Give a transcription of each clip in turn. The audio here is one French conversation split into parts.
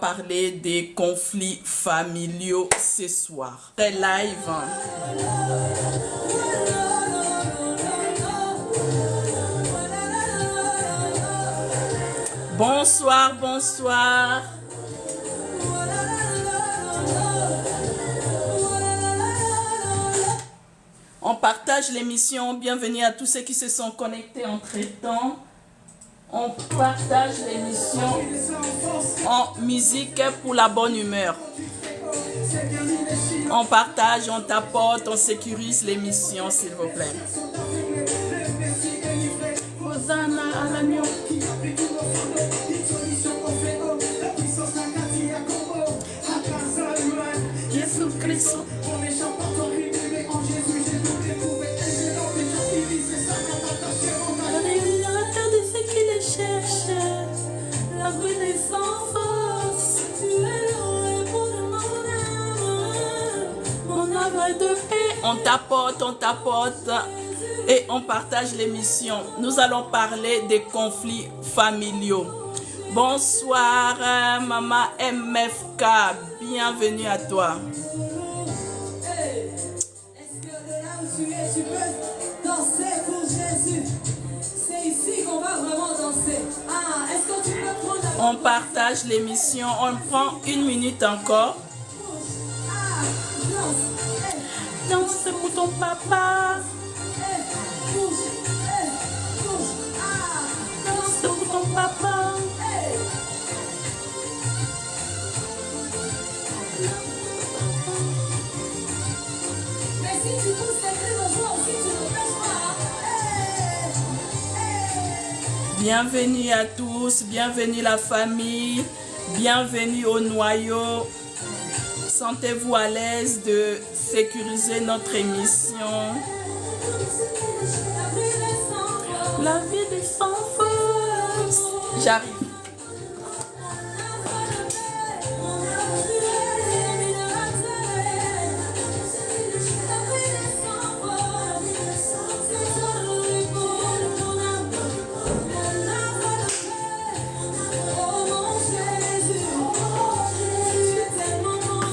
parler des conflits familiaux ce soir. Très live. Bonsoir, bonsoir. On partage l'émission. Bienvenue à tous ceux qui se sont connectés entre-temps. On partage l'émission en musique pour la bonne humeur. On partage, on tapote, on sécurise l'émission, s'il vous plaît. Hosanna à l'agneau. Jésus-Christ. La renaissance, tu es heureux pour mon âme de paix. On tapote et on partage l'émission. Nous allons parler des conflits familiaux. Bonsoir, Maman MFK. Bienvenue à toi. Est-ce que de là où tu peux danser pour Jésus? C'est ici qu'on va vraiment danser. Ah, est-ce que tu peux prendre la... On partage l'émission. On prend 1 minute encore. Ah, Danse pour ton papa. bouge. Ah, Danse pour ton papa. mais si tu pousses tes cris de joie aussi, tu ne pêches pas. Bienvenue à tous. Bienvenue la famille. Bienvenue au noyau. Sentez-vous à l'aise de sécuriser notre émission. La vie des sans force. J'arrive.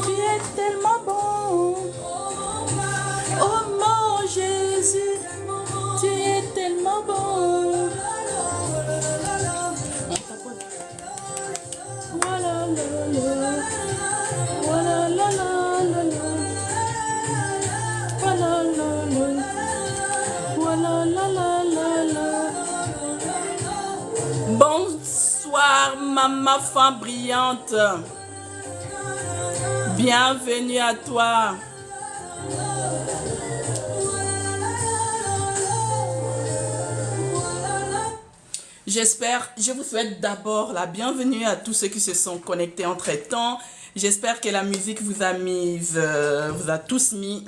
Tu es tellement bon. Oh mon Jésus, tu es tellement bon. On tapote. Voilà, voilà, bonsoir, maman femme brillante. Bienvenue à toi. J'espère, je vous souhaite d'abord la bienvenue à tous ceux qui se sont connectés entre-temps. J'espère que la musique vous a tous mis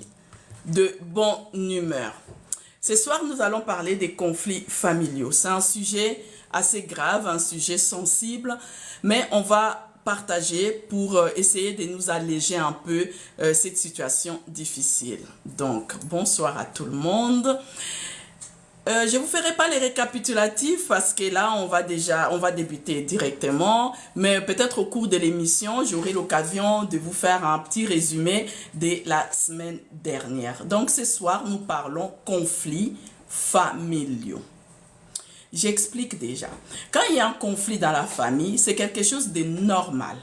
de bonne humeur. Ce soir, nous allons parler des conflits familiaux. C'est un sujet assez grave, un sujet sensible, mais on va partager pour essayer de nous alléger un peu cette situation difficile. Donc, bonsoir à tout le monde. Je ne vous ferai pas les récapitulatifs parce que là, on va débuter directement. Mais peut-être au cours de l'émission, j'aurai l'occasion de vous faire un petit résumé de la semaine dernière. Donc, ce soir, nous parlons conflits familiaux. J'explique déjà. Quand il y a un conflit dans la famille, c'est quelque chose de normal.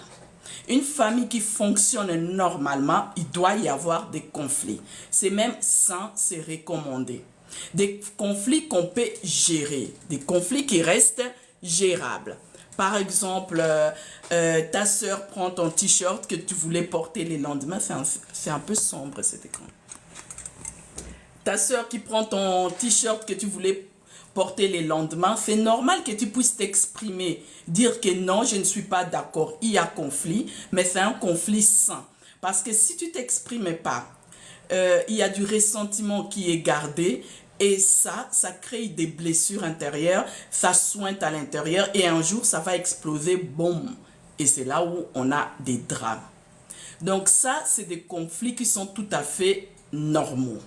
Une famille qui fonctionne normalement, il doit y avoir des conflits. C'est même sain, c'est recommandé. Des conflits qu'on peut gérer, des conflits qui restent gérables. Par exemple, ta soeur prend ton t-shirt que tu voulais porter le lendemain. C'est un peu sombre cet écran. Ta soeur qui prend ton t-shirt que tu voulais porter le lendemain, c'est normal que tu puisses t'exprimer, dire que non, je ne suis pas d'accord, il y a conflit, mais c'est un conflit sain. Parce que si tu ne t'exprimes pas, il y a du ressentiment qui est gardé et ça crée des blessures intérieures, ça sointe à l'intérieur et un jour, ça va exploser, boum. Et c'est là où on a des drames. Donc ça, c'est des conflits qui sont tout à fait normaux.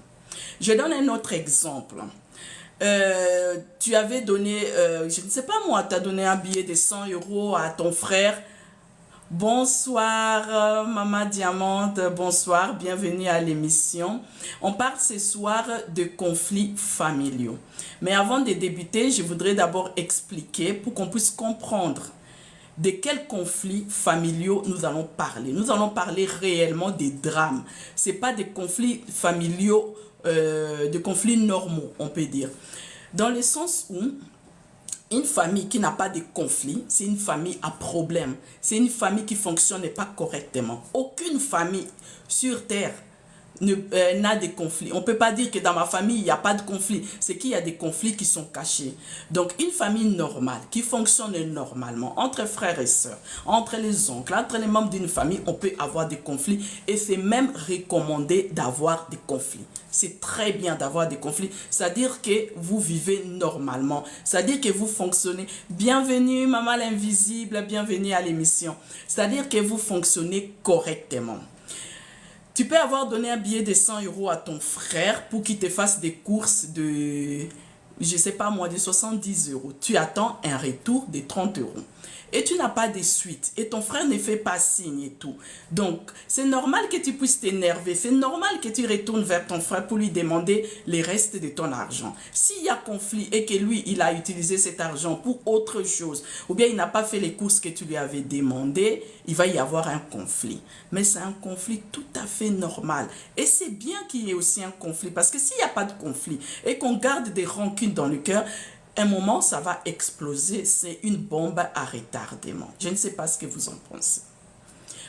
Je donne un autre exemple. Tu avais donné, je ne sais pas moi, tu as donné un billet de 100 € à ton frère Bonsoir, Maman Diamante, bonsoir, bienvenue à l'émission. On parle ce soir de conflits familiaux. Mais avant de débuter, je voudrais d'abord expliquer pour qu'on puisse comprendre de quels conflits familiaux nous allons parler. Nous allons parler réellement des drames. Ce n'est pas des conflits familiaux, des conflits normaux, on peut dire. Dans le sens où une famille qui n'a pas de conflit, c'est une famille à problème. C'est une famille qui ne fonctionne pas correctement. Aucune famille sur Terre n'a de conflit. On ne peut pas dire que dans ma famille, il n'y a pas de conflit. C'est qu'il y a des conflits qui sont cachés. Donc, une famille normale, qui fonctionne normalement, entre frères et sœurs, entre les oncles, entre les membres d'une famille, on peut avoir des conflits. Et c'est même recommandé d'avoir des conflits. C'est très bien d'avoir des conflits. C'est-à-dire que vous vivez normalement. C'est-à-dire que vous fonctionnez. Bienvenue, Maman l'Invisible, bienvenue à l'émission. C'est-à-dire que vous fonctionnez correctement. Tu peux avoir donné un billet de 100 € à ton frère pour qu'il te fasse des courses de, je sais pas moi, de 70 €. Tu attends un retour de 30 €. Et tu n'as pas de suite. Et ton frère ne fait pas signe et tout. Donc, c'est normal que tu puisses t'énerver. C'est normal que tu retournes vers ton frère pour lui demander les restes de ton argent. S'il y a conflit et que lui, il a utilisé cet argent pour autre chose, ou bien il n'a pas fait les courses que tu lui avais demandé, il va y avoir un conflit. Mais c'est un conflit tout à fait normal. Et c'est bien qu'il y ait aussi un conflit. Parce que s'il n'y a pas de conflit et qu'on garde des rancunes dans le cœur, un moment, ça va exploser. C'est une bombe à retardement. Je ne sais pas ce que vous en pensez.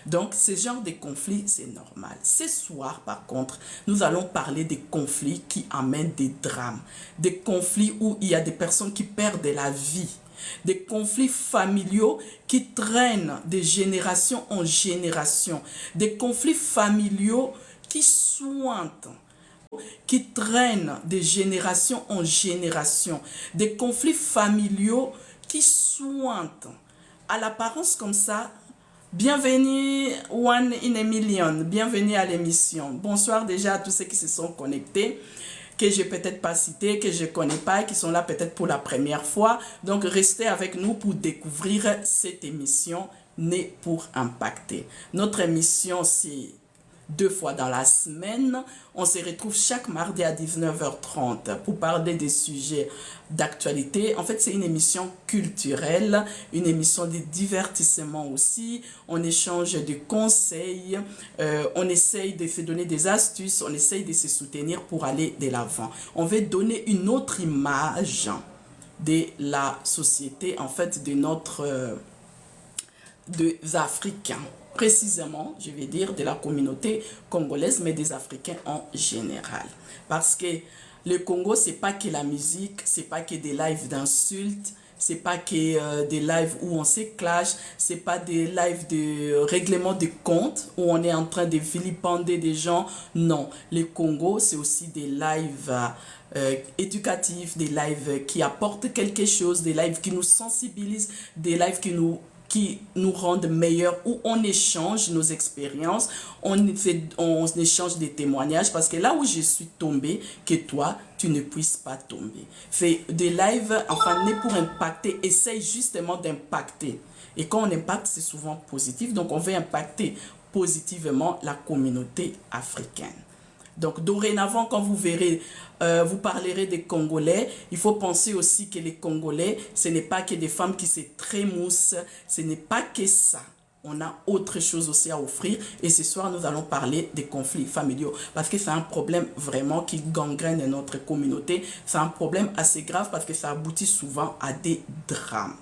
Donc, ce genre de conflit, c'est normal. Ce soir, par contre, nous allons parler des conflits qui amènent des drames. Des conflits où il y a des personnes qui perdent la vie. Des conflits familiaux qui traînent de génération en génération. Des conflits familiaux qui sointent, qui traînent de génération en génération, des conflits familiaux qui sointent. À l'apparence comme ça, bienvenue One in a Million, bienvenue à l'émission. Bonsoir déjà à tous ceux qui se sont connectés, que je n'ai peut-être pas cités, que je ne connais pas, qui sont là peut-être pour la première fois. Donc restez avec nous pour découvrir cette émission née pour impacter. Notre émission, c'est 2 fois dans la semaine. On se retrouve chaque mardi à 19h30 pour parler des sujets d'actualité. En fait, c'est une émission culturelle, une émission de divertissement aussi. On échange des conseils, on essaye de se donner des astuces, on essaye de se soutenir pour aller de l'avant. On veut donner une autre image de la société, en fait, de notre des Africains. Précisément, je vais dire, de la communauté congolaise, mais des Africains en général. Parce que le Congo, c'est pas que la musique, c'est pas que des lives d'insultes, c'est pas que des lives où on se clash, c'est pas des lives de règlement de comptes où on est en train de vilipender des gens. Non, le Congo, c'est aussi des lives éducatifs, des lives qui apportent quelque chose, des lives qui nous sensibilisent, des lives qui nous rendent meilleurs, où on échange nos expériences, on échange des témoignages, parce que là où je suis tombée, que toi, tu ne puisses pas tomber. Fais des lives, enfin, n'est pour impacter, essaye justement d'impacter. Et quand on impacte, c'est souvent positif, donc on veut impacter positivement la communauté africaine. Donc, dorénavant, quand vous verrez, vous parlerez des Congolais, il faut penser aussi que les Congolais, ce n'est pas que des femmes qui se trémoussent, ce n'est pas que ça. On a autre chose aussi à offrir. Et ce soir, nous allons parler des conflits familiaux. Parce que c'est un problème vraiment qui gangrène notre communauté. C'est un problème assez grave parce que ça aboutit souvent à des drames.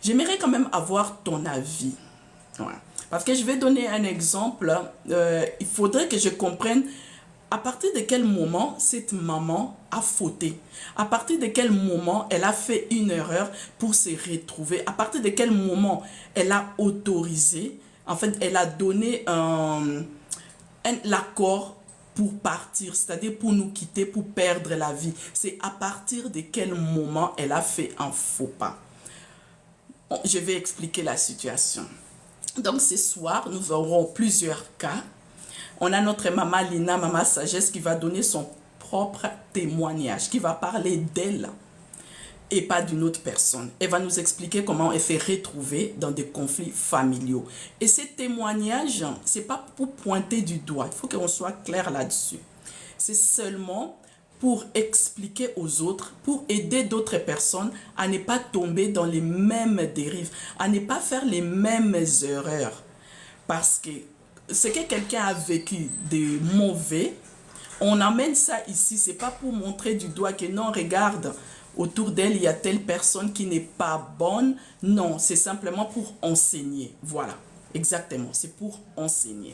J'aimerais quand même avoir ton avis. Ouais. Parce que je vais donner un exemple. Il faudrait que je comprenne à partir de quel moment cette maman a fauté. À partir de quel moment elle a fait une erreur pour se retrouver. À partir de quel moment elle a autorisé. En fait, elle a donné l'accord pour partir. C'est-à-dire pour nous quitter, pour perdre la vie. C'est à partir de quel moment elle a fait un faux pas. Je vais expliquer la situation. Donc ce soir, nous aurons plusieurs cas. On a notre maman Lina, maman Sagesse, qui va donner son propre témoignage, qui va parler d'elle. et pas d'une autre personne. Elle va nous expliquer comment elle s'est retrouvée dans des conflits familiaux. Et ces témoignages, ce n'est pas pour pointer du doigt. Il faut qu'on soit clair là-dessus. C'est seulement pour expliquer aux autres, pour aider d'autres personnes à ne pas tomber dans les mêmes dérives, à ne pas faire les mêmes erreurs. Parce que ce que quelqu'un a vécu de mauvais, on amène ça ici, c'est pas pour montrer du doigt que non, regarde, autour d'elle, il y a telle personne qui n'est pas bonne. Non, c'est simplement pour enseigner. Voilà, exactement, c'est pour enseigner.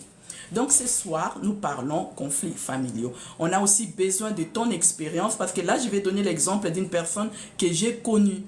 Donc ce soir, nous parlons conflits familiaux. On a aussi besoin de ton expérience parce que là, je vais donner l'exemple d'une personne que j'ai connue.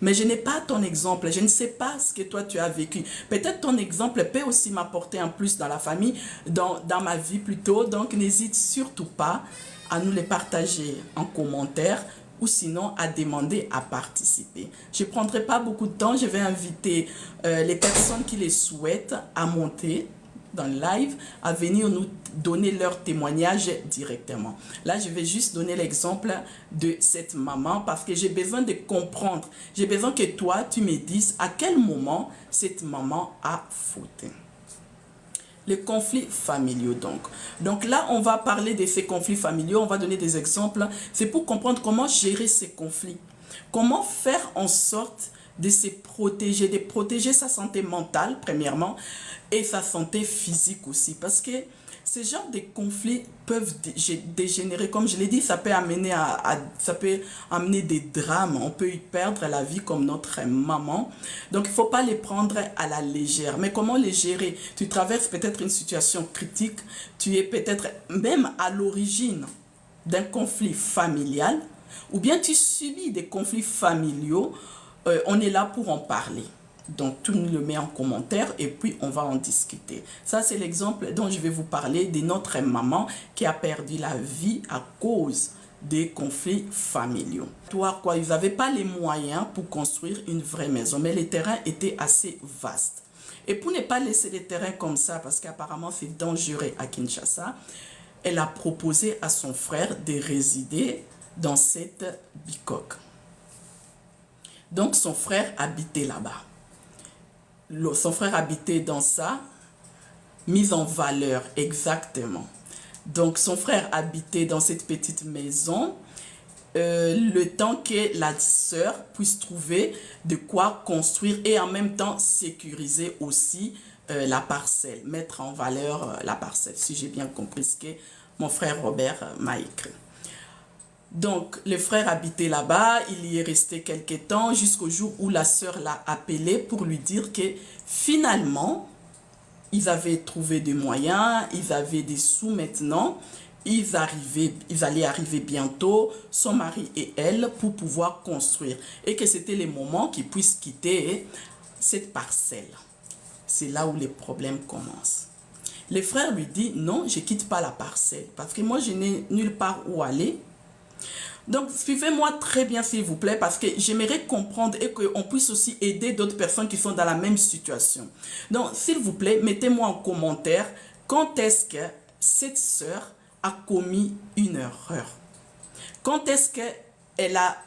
Mais je n'ai pas ton exemple, je ne sais pas ce que toi tu as vécu. Peut-être ton exemple peut aussi m'apporter un plus dans la famille, dans ma vie plutôt. Donc n'hésite surtout pas à nous les partager en commentaire ou sinon à demander à participer. Je ne prendrai pas beaucoup de temps, je vais inviter les personnes qui les souhaitent à monter dans le live, à venir nous donner leur témoignage directement. Là, je vais juste donner l'exemple de cette maman parce que j'ai besoin de comprendre. J'ai besoin que toi, tu me dises à quel moment cette maman a fauté. Les conflits familiaux donc. Donc là, on va parler de ces conflits familiaux, on va donner des exemples. C'est pour comprendre comment gérer ces conflits. Comment faire en sorte de se protéger, de protéger sa santé mentale, premièrement, et sa santé physique aussi. Parce que ce genre de conflits peuvent dégénérer. Comme je l'ai dit, ça peut amener des drames. On peut y perdre la vie comme notre maman. Donc, il ne faut pas les prendre à la légère. Mais comment les gérer? Tu traverses peut-être une situation critique. Tu es peut-être même à l'origine d'un conflit familial. Ou bien tu subis des conflits familiaux. On est là pour en parler. Donc, tu nous le mets en commentaire et puis on va en discuter. Ça, c'est l'exemple dont je vais vous parler de notre maman qui a perdu la vie à cause des conflits familiaux. Quoi, ils n'avaient pas les moyens pour construire une vraie maison, mais les terrains étaient assez vastes. Et pour ne pas laisser les terrains comme ça, parce qu'apparemment c'est dangereux à Kinshasa, elle a proposé à son frère de résider dans cette bicoque. Donc, son frère habitait là-bas. Son frère habitait dans sa mise en valeur, exactement. Donc, son frère habitait dans cette petite maison le temps que la sœur puisse trouver de quoi construire et en même temps sécuriser aussi la parcelle, mettre en valeur la parcelle, si j'ai bien compris ce que mon frère Robert m'a écrit. Donc, le frère habitait là-bas, il y est resté quelque temps jusqu'au jour où la sœur l'a appelé pour lui dire que finalement, ils avaient trouvé des moyens, ils avaient des sous maintenant, ils allaient arriver bientôt, son mari et elle, pour pouvoir construire. Et que c'était le moment qu'ils puissent quitter cette parcelle. C'est là où les problèmes commencent. Le frère lui dit, non, je ne quitte pas la parcelle parce que moi, je n'ai nulle part où aller. Donc, suivez-moi très bien, s'il vous plaît, parce que j'aimerais comprendre et qu'on puisse aussi aider d'autres personnes qui sont dans la même situation. Donc, s'il vous plaît, mettez-moi en commentaire quand est-ce que cette sœur a commis une erreur. Quand est-ce qu'elle a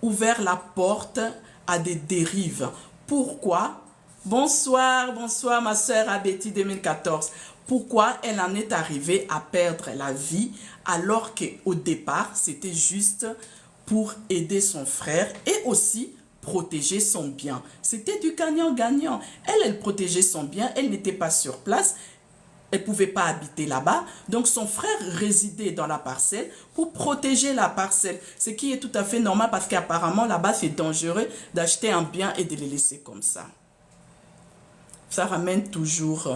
ouvert la porte à des dérives. Pourquoi? Bonsoir, bonsoir ma sœur Abeti 2014. Pourquoi elle en est arrivée à perdre la vie alors qu'au départ, c'était juste pour aider son frère et aussi protéger son bien. C'était du gagnant-gagnant. Elle protégeait son bien, elle n'était pas sur place, elle ne pouvait pas habiter là-bas. Donc son frère résidait dans la parcelle pour protéger la parcelle. Ce qui est tout à fait normal parce qu'apparemment là-bas, c'est dangereux d'acheter un bien et de le laisser comme ça. Ça ramène toujours...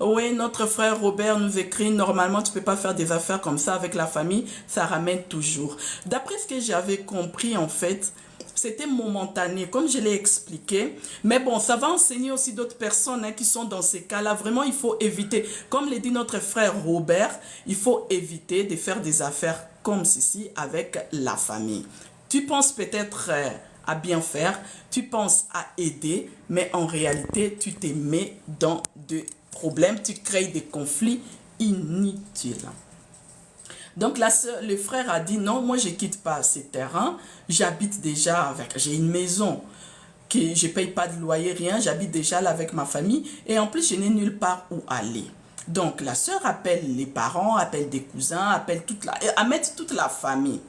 Oui, notre frère Robert nous écrit, normalement tu ne peux pas faire des affaires comme ça avec la famille, ça ramène toujours. D'après ce que j'avais compris en fait, c'était momentané, comme je l'ai expliqué. Mais bon, ça va enseigner aussi d'autres personnes qui sont dans ces cas-là. Vraiment, il faut éviter, comme l'a dit notre frère Robert, il faut éviter de faire des affaires comme ceci avec la famille. Tu penses peut-être à bien faire, tu penses à aider, mais en réalité, tu te mets dans de problèmes, tu crées des conflits inutiles. Donc le frère a dit non, moi je quitte pas ces terrains, j'habite déjà avec, j'ai une maison, que je paye pas de loyer, rien, j'habite déjà là avec ma famille et en plus je n'ai nulle part où aller. Donc la sœur appelle les parents, appelle des cousins, appelle toute la famille.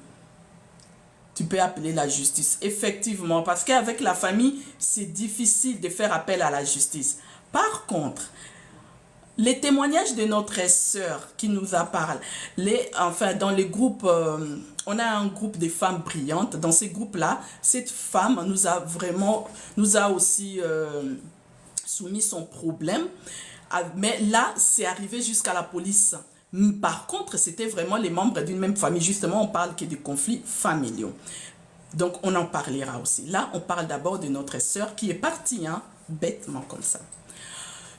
Tu peux appeler la justice, effectivement, parce qu'avec la famille, c'est difficile de faire appel à la justice. Par contre, les témoignages de notre sœur qui nous a parlé, enfin dans les groupes, on a un groupe de femmes brillantes. Dans ces groupes-là, cette femme nous a aussi soumis son problème. Mais là, c'est arrivé jusqu'à la police. Par contre, c'était vraiment les membres d'une même famille. Justement, on parle que de conflits familiaux. Donc, on en parlera aussi. Là, on parle d'abord de notre sœur qui est partie, hein, bêtement comme ça.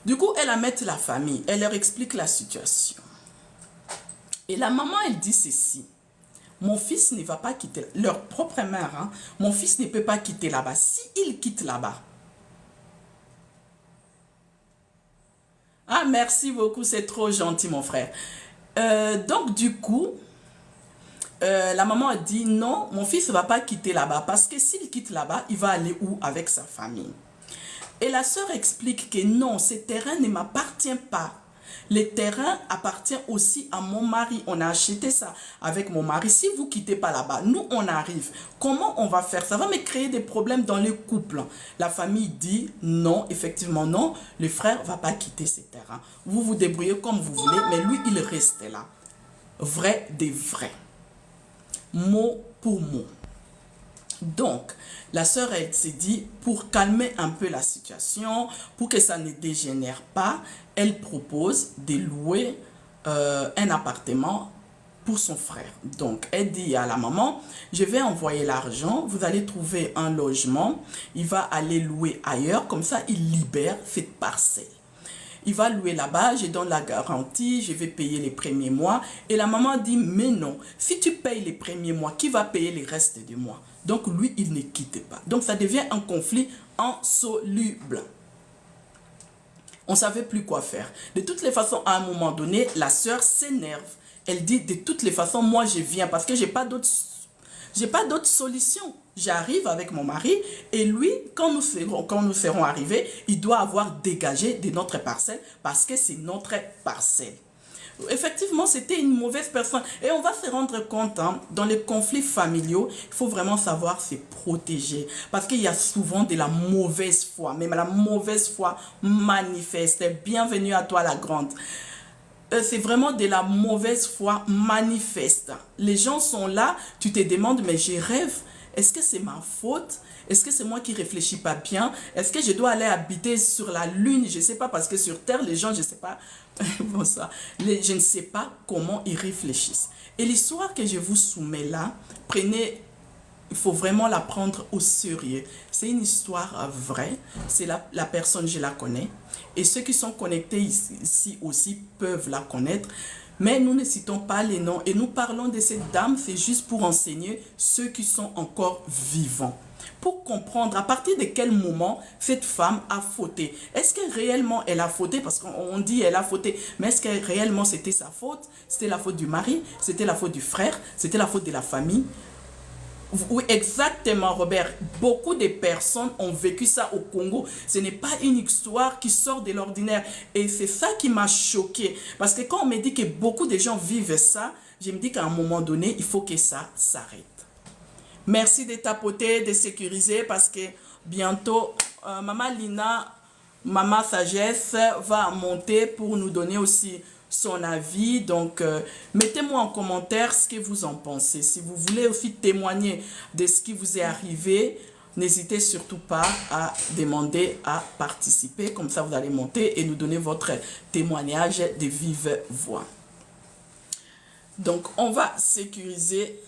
Du coup, elle amène la famille. Elle leur explique la situation. Et la maman, elle dit ceci. Mon fils ne va pas quitter, leur propre mère, hein, mon fils ne peut pas quitter là-bas. S'il quitte là-bas, ah, merci beaucoup, c'est trop gentil, mon frère. Donc, du coup, la maman a dit non, mon fils ne va pas quitter là-bas parce que s'il quitte là-bas, il va aller où avec sa famille. Et la sœur explique que non, ce terrain ne m'appartient pas. Le terrain appartient aussi à mon mari. On a acheté ça avec mon mari. Si vous ne quittez pas là-bas, nous, on arrive. Comment on va faire? Ça va me créer des problèmes dans le couple. La famille dit non, effectivement non. Le frère ne va pas quitter ces terrains. Vous vous débrouillez comme vous voulez, mais lui, il reste là. Vrai des vrais. Mot pour mot. Donc, la sœur, elle s'est dit, pour calmer un peu la situation, pour que ça ne dégénère pas, elle propose de louer un appartement pour son frère. Donc, elle dit à la maman, je vais envoyer l'argent, vous allez trouver un logement, il va aller louer ailleurs, comme ça, il libère cette parcelle. Il va louer là-bas, je donne la garantie, je vais payer les premiers mois. Et la maman dit, mais non, si tu payes les premiers mois, qui va payer les restes des mois? Donc lui, il ne quitte pas. Donc ça devient un conflit insoluble. On ne savait plus quoi faire. De toutes les façons, à un moment donné, la sœur s'énerve. Elle dit, de toutes les façons, moi je viens parce que j'ai pas d'autre solution. J'arrive avec mon mari et lui, quand nous serons arrivés, il doit avoir dégagé de notre parcelle parce que c'est notre parcelle. Effectivement, c'était une mauvaise personne. Et on va se rendre compte, hein, dans les conflits familiaux, il faut vraiment savoir se protéger. Parce qu'il y a souvent de la mauvaise foi, même la mauvaise foi manifeste. Bienvenue à toi la grande. C'est vraiment de la mauvaise foi manifeste. Les gens sont là, tu te demandes, mais je rêve. Est-ce que c'est ma faute? Est-ce que c'est moi qui réfléchis pas bien? Est-ce que je dois aller habiter sur la lune? Je ne sais pas, parce que sur Terre, les gens, je ne sais pas, bon, ça, je ne sais pas comment ils réfléchissent. Et l'histoire que je vous soumets là, il faut vraiment la prendre au sérieux. C'est une histoire vraie. C'est la personne, je la connais. Et ceux qui sont connectés ici aussi peuvent la connaître. Mais nous ne citons pas les noms. Et nous parlons de cette dame, c'est juste pour enseigner ceux qui sont encore vivants. Pour comprendre à partir de quel moment cette femme a fauté. Est-ce que réellement elle a fauté? Parce qu'on dit elle a fauté. Mais est-ce que réellement c'était sa faute? C'était la faute du mari? C'était la faute du frère? C'était la faute de la famille? Oui, exactement, Robert. Beaucoup de personnes ont vécu ça au Congo. Ce n'est pas une histoire qui sort de l'ordinaire. Et c'est ça qui m'a choqué. Parce que quand on me dit que beaucoup de gens vivent ça, je me dis qu'à un moment donné, il faut que ça s'arrête. Merci de tapoter, de sécuriser, parce que bientôt, Maman Lina, Maman Sagesse va monter pour nous donner aussi son avis. Donc, mettez-moi en commentaire ce que vous en pensez. Si vous voulez aussi témoigner de ce qui vous est arrivé, n'hésitez surtout pas à demander à participer. Comme ça, vous allez monter et nous donner votre témoignage de vive voix. Donc, on va sécuriser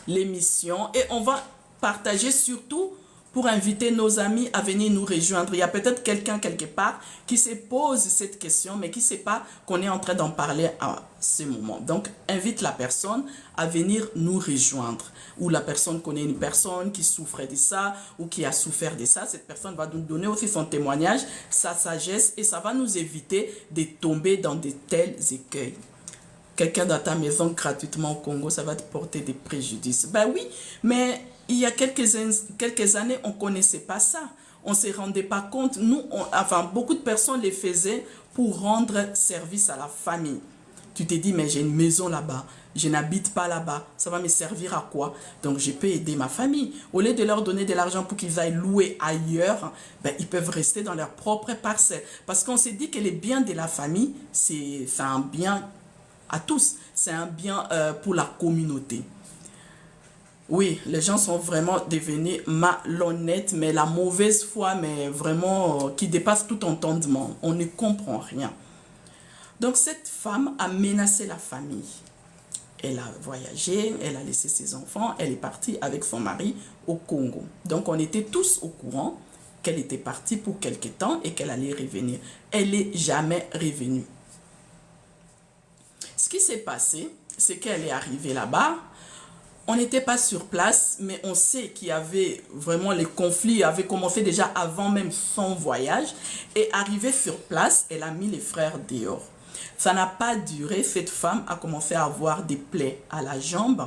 l'émission et on va partager surtout pour inviter nos amis à venir nous rejoindre. Il y a peut-être quelqu'un quelque part qui se pose cette question, mais qui ne sait pas qu'on est en train d'en parler à ce moment. Donc, invite la personne à venir nous rejoindre. Ou la personne connaît une personne qui souffrait de ça ou qui a souffert de ça. Cette personne va nous donner aussi son témoignage, sa sagesse, et ça va nous éviter de tomber dans de tels écueils. quelqu'un dans ta maison gratuitement au Congo, ça va te porter des préjudices. Ben oui, mais il y a quelques années, on ne connaissait pas ça. On ne se rendait pas compte. Nous, enfin, beaucoup de personnes les faisaient pour rendre service à la famille. Tu te dis, mais j'ai une maison là-bas, je n'habite pas là-bas, ça va me servir à quoi? Donc, je peux aider ma famille. Au lieu de leur donner de l'argent pour qu'ils aillent louer ailleurs, ben, ils peuvent rester dans leur propre parcelle. Parce qu'on s'est dit que les biens de la famille, c'est un bien à tous. C'est un bien pour la communauté. Oui, les gens sont vraiment devenus malhonnêtes, mais la mauvaise foi, mais vraiment qui dépasse tout entendement. On ne comprend rien. Donc cette femme a menacé la famille. Elle a voyagé, elle a laissé ses enfants, elle est partie avec son mari au Congo. Donc on était tous au courant qu'elle était partie pour quelque temps et qu'elle allait revenir. Elle n'est jamais revenue. Ce qui s'est passé, c'est qu'elle est arrivée là-bas. On n'était pas sur place, mais on sait qu'il y avait vraiment les conflits avaient commencé déjà avant même son voyage. Et arrivée sur place, elle a mis les frères dehors. Ça n'a pas duré, cette femme a commencé à avoir des plaies à la jambe.